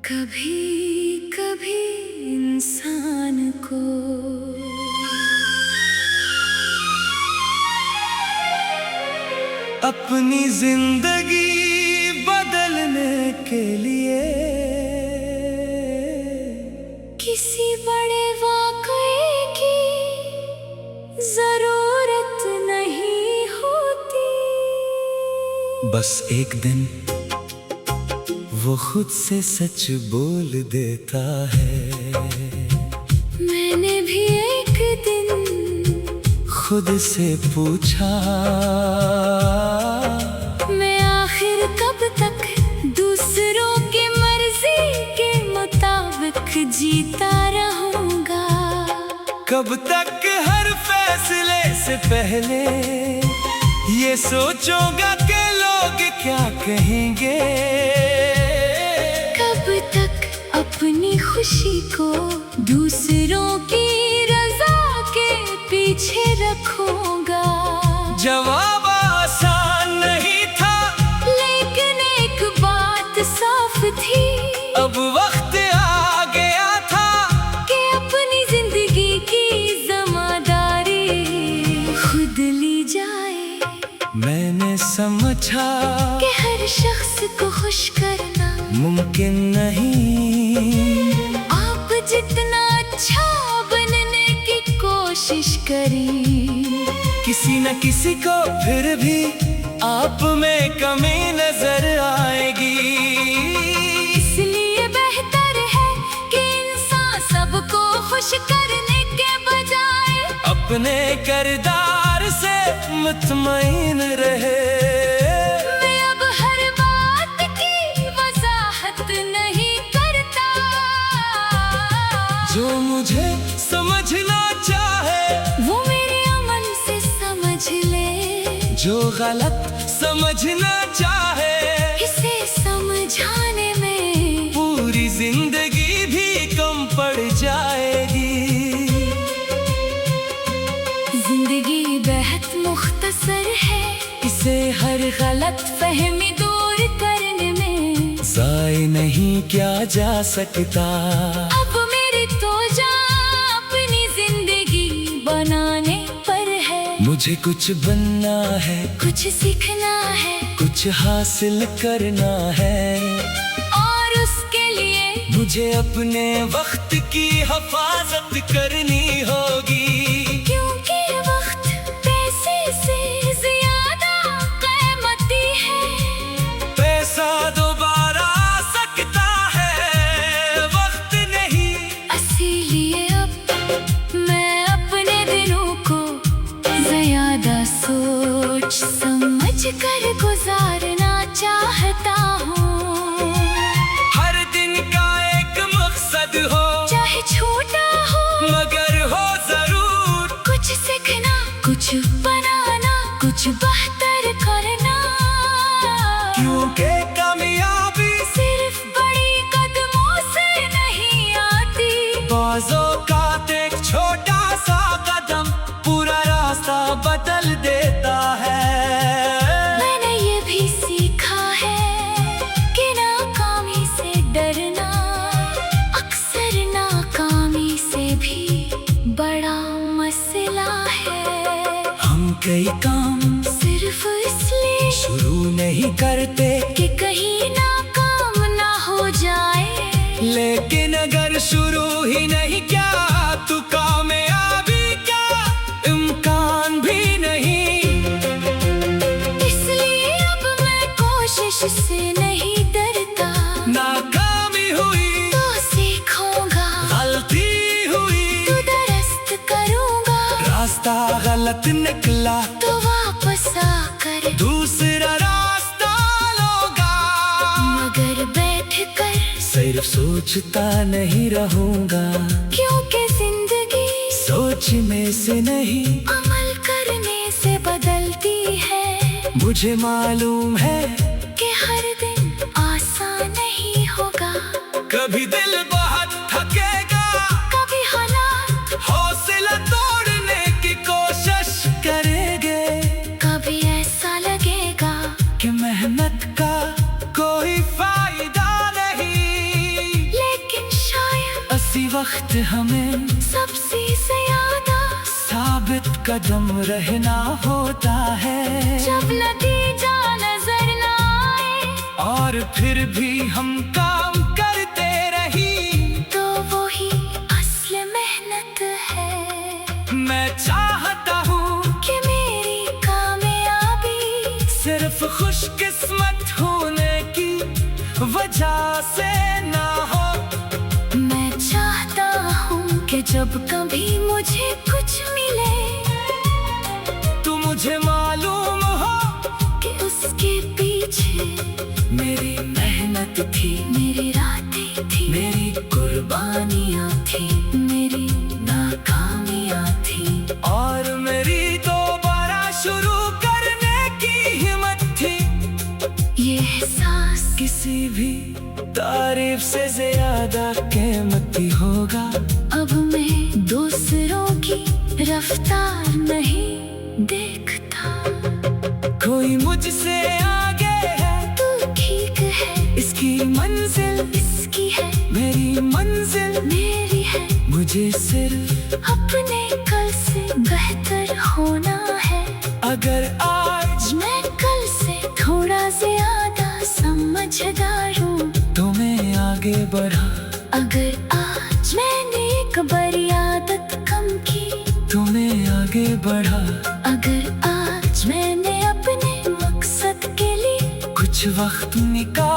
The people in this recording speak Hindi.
कभी कभी इंसान को अपनी जिंदगी बदलने के लिए किसी बड़े वाक़ये की जरूरत नहीं होती। बस एक दिन वो खुद से सच बोल देता है। मैंने भी एक दिन खुद से पूछा, मैं आखिर कब तक दूसरों की मर्जी के मुताबिक जीता रहूंगा। कब तक हर फैसले से पहले ये सोचूंगा कि लोग क्या कहेंगे। कब तक अपनी खुशी को दूसरों की रजा के पीछे रखूंगा। जवाब आसान नहीं था, लेकिन एक बात साफ थी, अब वक्त आ गया था कि अपनी जिंदगी की जिम्मेदारी खुद ली जाए। मैंने समझा कि हर शख्स को खुश करना मुमकिन नहीं। आप जितना अच्छा बनने की कोशिश करें, किसी न किसी को फिर भी आप में कमी नजर आएगी। इसलिए बेहतर है कि इंसान सबको खुश करने के बजाय अपने किरदार से मुतमईन रहे। मैं अब हर बात की वजाहत नहीं करता। जो मुझे समझना चाहे वो मेरे अमल से समझ ले, जो गलत समझना चाहे इसे समझाने में पूरी जिंदगी भी कम पड़ जाएगी। जिंदगी बेहद मुख्तसर है, इसे हर गलत फहमी दूर करने में ज़ाय नहीं क्या जा सकता। अब मेरी तो जान अपनी जिंदगी बनाने पर है। मुझे कुछ बनना है, कुछ सीखना है, कुछ हासिल करना है, और उसके लिए मुझे अपने वक्त की हिफाजत करनी होगी। क्योंकि वक्त पैसे से ज्यादा कीमती है। पैसा दोबारा आ सकता है, वक्त नहीं। इसीलिए अब मैं अपने दिनों को ज्यादा सोच समझ कर गुजारना चाहता हूँ। हर दिन का एक मकसद हो, चाहे छोटा हो मगर हो जरूर। कुछ सीखना, कुछ बनाना, कुछ बेहतर करना। क्योंकि कामयाबी सिर्फ बड़ी कदमों से नहीं आती। बाज़ों का एक छोटा सा कदम पूरा रास्ता बदल देता है। मैंने ये भी सीखा है कि नाकामी से डरना अक्सर नाकामी से भी बड़ा मसला है। हम कई काम सिर्फ इसलिए शुरू नहीं करते कि कहीं नाकाम ना हो जाए, लेकिन अगर शुरू ही नहीं किया तो कामयाबी का इम्कान भी नहीं। इसलिए अब मैं कोशिश से नहीं डरता। नाकामी हुई तो सीखूंगा, गलती हुई तो दुरुस्त करूंगा, रास्ता गलत निकला तो वापस आकर दूसरा रास्ता लूंगा। मगर बैठ कर सिर्फ सोचता नहीं रहूंगा, क्योंकि जिंदगी सोच में से नहीं अमल करने से बदलती है। मुझे मालूम है कि हर दिन आसान नहीं होगा, कभी दिल बहुत थकेगा, कभी हालात हौसला तोड़ने की कोशिश करेंगे, कभी ऐसा लगेगा कि मेहनत का कोई फायदा नहीं। किसी वक्त हमें सबसे ज्यादा साबित कदम रहना होता है। जब नतीजा नजर न आए और फिर भी हम काम करते रही, तो वो ही असल मेहनत है। मैं चाहता हूँ कि मेरी कामयाबी सिर्फ खुशकिस्मत होने की वजह से ना हो। मैं चाहता हूँ कि जब कभी मुझे कुछ मिले तो मुझे मालूम हो कि उसके पीछे मेरी मेहनत थी, मेरी रातें थी, मेरी कुर्बानियाँ थी, मेरी नाकामियाँ थी, और मेरी दोबारा शुरू करने की हिम्मत थी। ये एहसास किसी भी तारीफ से ज्यादा कीमती होगा। अब मैं दूसरों की रफ्तार नहीं देखता। कोई मुझसे आगे है तू ठीक है, इसकी मंजिल इसकी है, मेरी मंजिल मेरी है। मुझे सिर्फ अपने कल से बेहतर होना है। अगर आज मैं कल से थोड़ा ज्यादा समझदार हूँ, तो मैं आगे बढ़ा। अगर आज मैंने एक बड़ी आदत कम की, तो मैं आगे बढ़ा। अगर आज मैंने अपने मकसद के लिए कुछ वक्त निकाल